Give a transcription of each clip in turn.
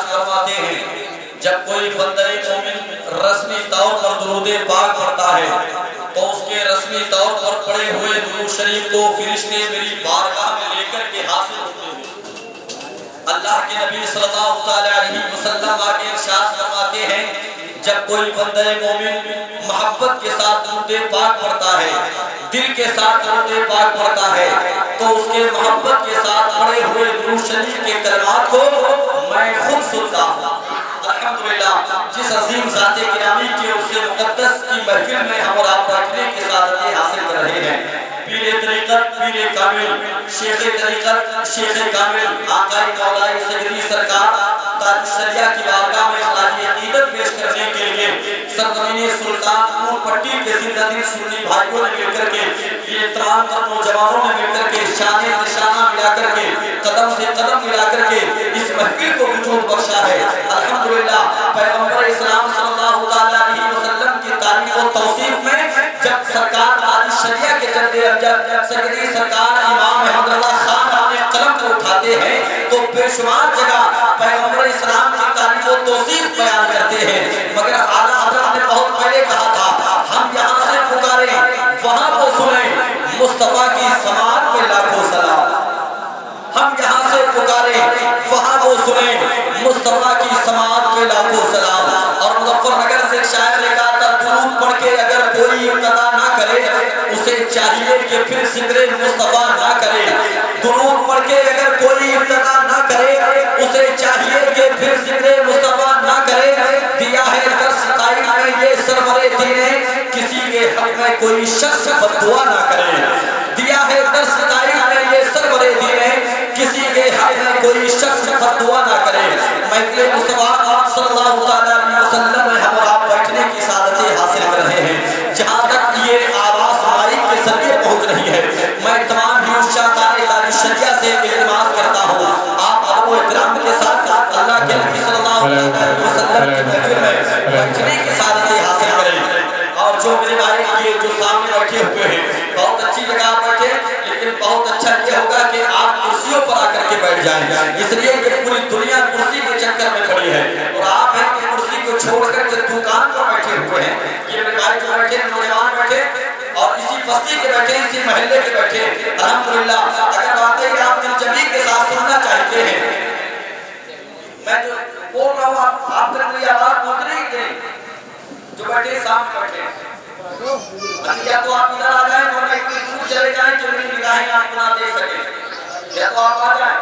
ارشاد فرماتے ہیں جب کوئی بندہ مومن رسمی طور پر درود پاک پڑھتا ہے تو اس کے رسمی طور پر پڑھے ہوئے درود شریف کو فرشتے میری بارگاہ میں لے کر کے حاصل ہوتے ہیں۔ اللہ کے نبی صلی اللہ علیہ وسلم آگے ارشاد فرماتے ہیں جب کوئی بندہ مومن محبت کے ساتھ درود پاک پڑھتا ہے، دل کے ساتھ درود پاک پڑھتا ہے تو اس کے محبت کے ساتھ پڑھے ہوئے درود شریف کے کلمات کو میں خود سنتا ہوں۔ الحمدللہ جس عظیم ذات گرامی کے اس سے مقدس کی محفل میں ہم اور آپ بیٹھنے کی سعادت حاصل کر رہے ہیں۔ پیر طریقت پیر کامل، شیخ طریقت شیخ کامل آقا مولا سیدی سرکار تاج الشریعہ کی بارگاہ میں خراج عقیدت پیش کرنے کے لیے سرزمین سلطان پور پٹی کے زندہ دل سنی بھائیوں نے مل کر کے، یہ تمام نوجوانوں نے مل کر کے شان سے شانہ ملا کر کے، قدم سے قدم ملا کر کے اس محفل کو وجود بخشا ہے۔ الحمدللہ پیغمبر اسلام صلی اللہ علیہ وسلم کی تعریف و توصیف میں جب سرکار تاج الشریعہ کے جد امجد سیدی سرکار امام محمد رضا خان اپنے قلم کو اٹھاتے ہیں تو بے شمار جگہ پیغمبر اسلام کی تعریف و توصیف بیان کرتے ہیں، مگر اعلیٰ حضرت نے بہت پہلے کہا تھا ہم یہاں سے پکاریں وہاں کو سنیں مصطفیٰ کی سماعت پہ لاکھوں سلام۔ ہم یہاں سے پکاریں وہاں کو سنیں مصطفیٰ کی سماعت پہ لاکھوں سلام۔ اور مظفر نگر سے شاعر نے کہا تھا درود پڑھ کے اگر کوئی ابتدا نہ کرے اسے چاہیے کہ پھر ذکر مصطفیٰ نہ کرے۔ درود پڑھ کے اگر کوئی ابتدا نہ کرے اسے چاہیے کہ پھر ذکر مصطفیٰ نہ کرے۔ دیا ہے درس قائم میں یہ سرور دین کسی کے حق میں کوئی شخص بددعا نہ کرے۔ دیا ہے درس قائم میں یہ سرور دین کسی کے حق میں کوئی شخص بددعا نہ کرے۔ محفل مصطفیٰ صلی اللہ علیہ وسلم میں ہم آپ بیٹھنے کی سعادت حاصل کر رہے ہیں۔ جہاں تک یہ آواز مائک کے ذریعے پہنچ رہی ہے میں تمام ہی اشاعتار تاج الشریعہ سے التماس کرتا ہوں آپ ادب و احترام کے ساتھ اللہ کے نبی صلی اللہ علیہ وسلم کی محفل میں بیٹھنے کی سعادت حاصل کریں۔ اور جو میرے بھائی یہ جو سامنے بیٹھے ہوئے ہیں بہت اچھی جگہ بیٹھے، لیکن بہت اچھا یہ ہوگا کہ آپ کرسیوں پر آ کر کے بیٹھ جائیں، اس لیے کہ پوری دنیا کرسی کے چکر میں پڑی ہے اور آپ ہیں کہ کرسی کو چھوڑ کر کے دکان پر بیٹھے ہوئے ہیں۔ یہ میرے بھائی جو بیٹھے نوجوان بیٹھے اور اسی بستی کے بیٹھے اسی محلے کے بیٹھے الحمدللہ اگر واقعی آپ دل جمی کے ساتھ سننا چاہتے ہیں میں جو بول رہا ہوں آپ تک میری آواز پہنچ رہی ہے جو بیٹھے سامنے بیٹھے یا تو آپ ادھر آ جائیں ورنہ اتنی دور چلے جائیں کہ میری نگاہیں آپ کو نہ دیکھ سکیں، یا تو آپ آ جائیں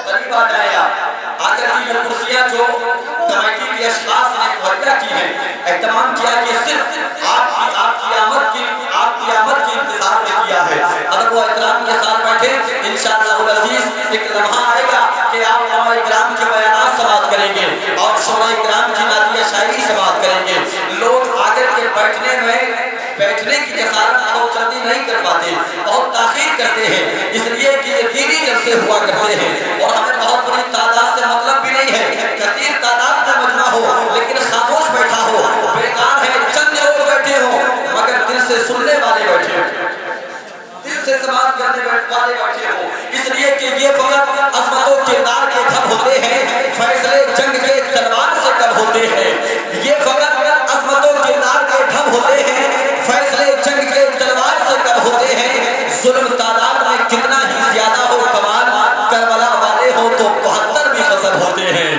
قریب آ جائیں آپ آ کر کی جو کرسیاں جو کمیٹی کی اشخاص نے مہیا کی ہیں اہتمام کیا کہ صرف آپ کی آمد کی انتظار میں کیا ہے۔ ادب و احترام کے ساتھ بیٹھے انشاءاللہ العزیز ایک لمحہ آئے گا کہ آپ علماء کرام کے بیانات سماعت کریں گے اور شعراء کرام کی نعتیہ شاعری سماعت کریں گے۔ لوگ آگر کے بیٹھنے کی جسارت بہت جلدی نہیں کر پاتے، بہت تاخیر کرتے ہیں، اس لیے کہ یہ دینی جلسے ہوا کرتے ہیں اور ہمیں بہت بڑی تعداد سے مطلب بھی نہیں ہے، کثیر تعداد میں مجمع ہو لیکن خاموش بیٹھا ہو، بیکار ہے چند لوگ بیٹھے ہوں مگر دل سے سننے والے بیٹھے ہوں، دل سے سماعت کرنے والے بیٹھے ہوں، اس لیے کہ یہ فقط عظمت و کردار کے دھب ہوتے ہیں، فیصلے جنگ کے تلوار سے کب ہوتے ہیں۔ یہ فقط عظمت و کردار کے دھب ہوتے ہیں، فیصلے جنگ کے تلوار سے کب ہوتے ہیں۔ ظلم تعداد میں کتنا ہی زیادہ ہو کمال، کربلا والے ہو تو 72 بھی غضب ہوتے ہیں۔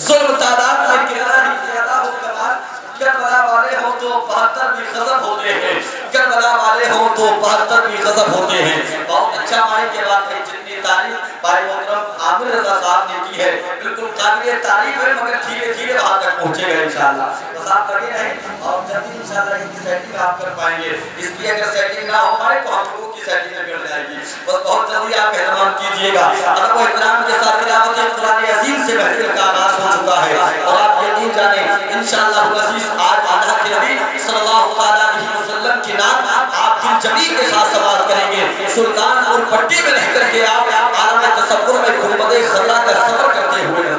ظلم تعداد میں کتنا ہی زیادہ ہو کمال، کربلا والے ہو تو 72 بھی غضب ہوتے ہیں، کربلا والے ہو تو 72 بھی غضب ہوتے ہیں۔ بہت اچھا مائی کے بعد ہے جتنی تعریف بھائی محترم عامر رضا صاحب نے کی ہے بالکل قابل تعریف ہے، مگر دھیرے دھیرے وہاں تک پہنچے گا انشاءاللہ۔ بس آپ لگے رہیں اور جلدی انشاءاللہ اس کی سیٹنگ آپ کر پائیں گے، اس لیے اگر سیٹنگ نہ ہو پائے تو ہم لوگوں کی سیٹنگ میں کر جائے گی، بس بہت جلدی آپ اہتمام کیجئے گا۔ ادب و احترام کے ساتھ تلاوت قرآن عظیم سے محفل کا آغاز ہو چکا ہے اور آپ یقین جانیں انشاءاللہ العزیز آج اللہ کے نبی صلی اللہ علیہ وسلم کی نام آپ دل جمی کے ساتھ سماعت کریں گے۔ سلطان پور پٹی میں رہ کر کے آپ عالم تصور میں گنبد خضرا کا سفر کرتے ہوئے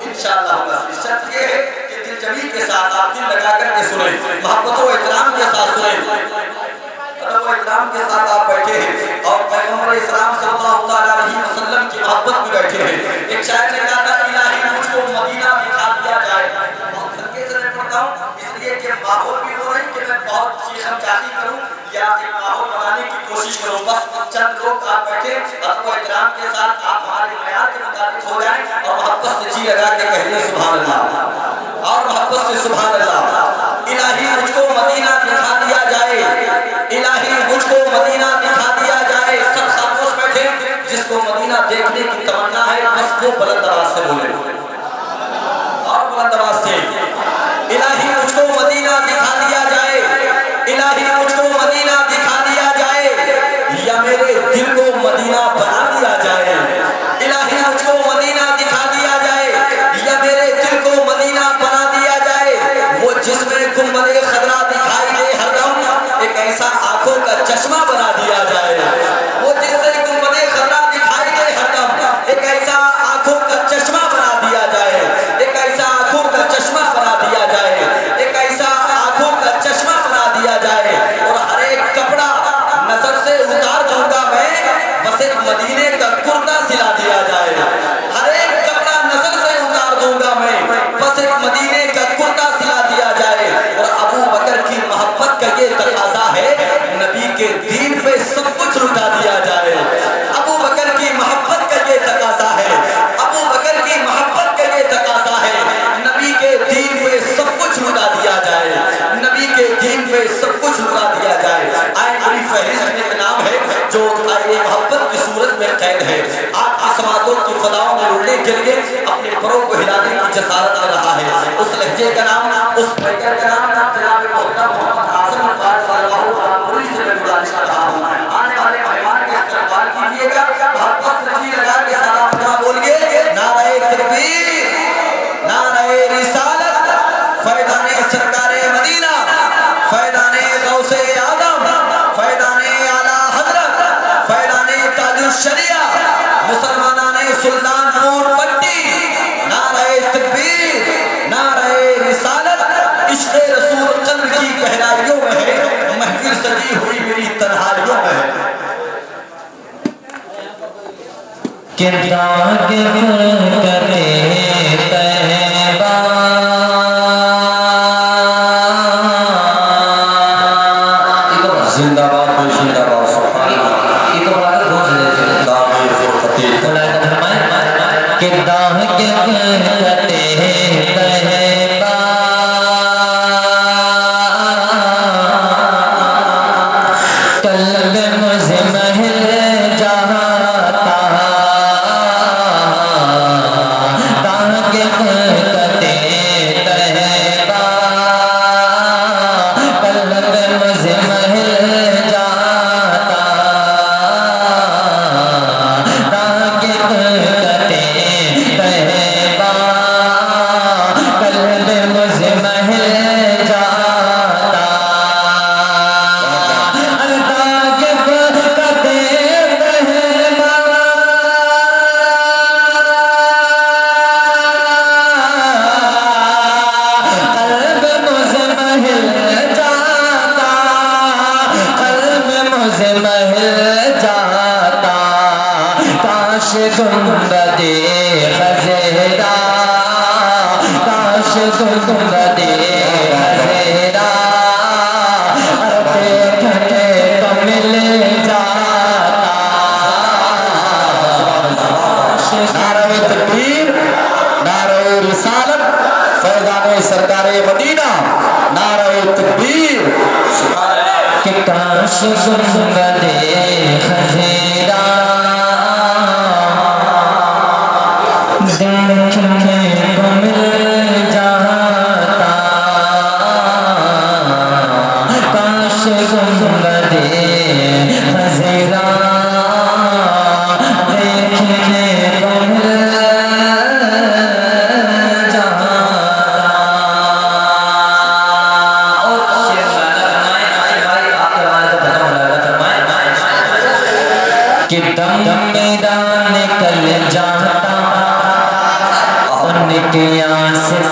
انشاءاللہ العزیز شرط یہ ہے کہ دل جمی کے ساتھ آپ دل لگا کر کے سنیں، محبت و احترام کے ساتھ سنیں، ادب و احترام کے ساتھ آپ بیٹھے ہیں اور پیغمبر اسلام صلی اللہ علیہ وسلم کی محبت میں بیٹھے ہیں۔ ایک شاعر نے کہا تھا الہی مجھ کو ماحول بھی وہ نہیں کہ میں بہت چیخم چاخی کروں یا ایک ماحول بنانے کی کوشش کروں، بس چند لوگ آپ بیٹھے ادب و احترام کے ساتھ آپ ہمارے معیار کے مطابق ہو جائیں اور محبت سے جی لگا کے کہیے سبحان اللہ، اور محبت سے سبحان اللہ۔ الہی مجھ کو مدینہ دکھا دیا جائے، الہی مجھ کو مدینہ دکھا دیا جائے۔ سب خاموش بیٹھے، جس کو مدینہ دیکھنے کی تمنا ہے بس وہ بلند آواز سے بولے، اور بلند آواز سے الہی مجھ کو مدینہ دکھا دیا جائے، الہی مجھ کو مدینہ دکھا دیا جائے، یا میرے دل کو مدینہ بنا دیا جائے، الہی مجھ کو مدینہ دکھا دیا جائے، یا میرے دل کو مدینہ بنا دیا جائے۔ وہ جس میں گنبد خضرا دکھائی دے ہر دم، ایک ایسا آنکھوں کا چشمہ بنا دیا جائے، وہ جس سے گنبد خضرا دکھائی دے ہر دم، ایک ایسا آنکھوں کا چشمہ بنا دیا جائے، ایک ایسا آنکھوں کا چشمہ بنا دیا جائے، ایک ایسا آنکھوں کا چشمہ بنا دیا جائے، اور ہر ایک کپڑا نظر سے اتار دوں گا میں، بس ایک مدینے کا کرتا سلا دیا جائے، ہر ایک کپڑا نظر سے اتار دوں گا میں، بس ایک مدینے کا کرتا سلا دیا جائے۔ اور ابو بکر کی محبت کا یہ تقاضا ہے، نبی کے دین پہ سب کچھ لٹا دیا جائے، ابو بکر کی محبت کا یہ تقاضا ہے، ابو بکر کی محبت کا یہ تقاضا ہے، نبی کے دین پہ سب کچھ لٹا دیا جائے، نبی کے دین پہ سب کچھ لٹا دیا جائے۔ آئے بڑی فہرست میں ایک نام ہے جو آئے محبت کی صورت میں قید ہے، آپ کی سماعتوں کی فضاؤں میں اڑنے کے لیے اپنے پروں کو ہلانے کی جسارت آ رہا ہے۔ اس لہجے کا نام، اس پیکر کا نام جناب محمد اعظم فاضل صلی اللہ علیہ وسلم سے میں گزارش کر رہا ہوں، آنے والے مہمان کے استقبال کیجیے گا، محبت سے جی لگا کے سلام جہاں بولیے، نعرہ تکبیر، نعرہ رسالت، فیضان سرکار مدینہ، فیضان غوث اعظم، فیضان اعلیٰ حضرت، فیضان تاج الشریعہ، مسلمانان سلطان پور پٹی، نعرہ تکبیر، نعرہ رسالت۔ عشق رسول قلب کی گہرائیوں میں ہے، محفل سجی ہوئی میری تنہائیوں میں ہے۔ کردار کے فرقتے طیبہ، زندہ باد بھائی، زندہ باد، سبحان اللہ۔ یہ تو بات بہت زیادہ دامے فرقتے کردار کے فرقتے طیبہ، قلب مزمحل جاتا، داغ کے فرقتے طیبہ، قلب مزمحل جاتا، داغ کے فرقتے طیبہ، قلب مزمحل جاتا، داغ کے فرقتے طیبہ، قلب مزمحل جاتا، قلب مزمحل جاتا، کاش گنبد خضرا، کاش گنبد خضرا دیکھنے کو مل جاتا، نعرہ تکبیر، نعرہ رسالت، فیضان سرکار مدینہ، نعرہ تکبیر، سبحان اللہ۔ کہ کاش گنبد خضرا دیکھنے کو مل جاتا، کاش گنبد خضرا دیکھنے کو مل جاتا۔ اور کہ دم میرا نکل جاتا ان کی آنکھ سے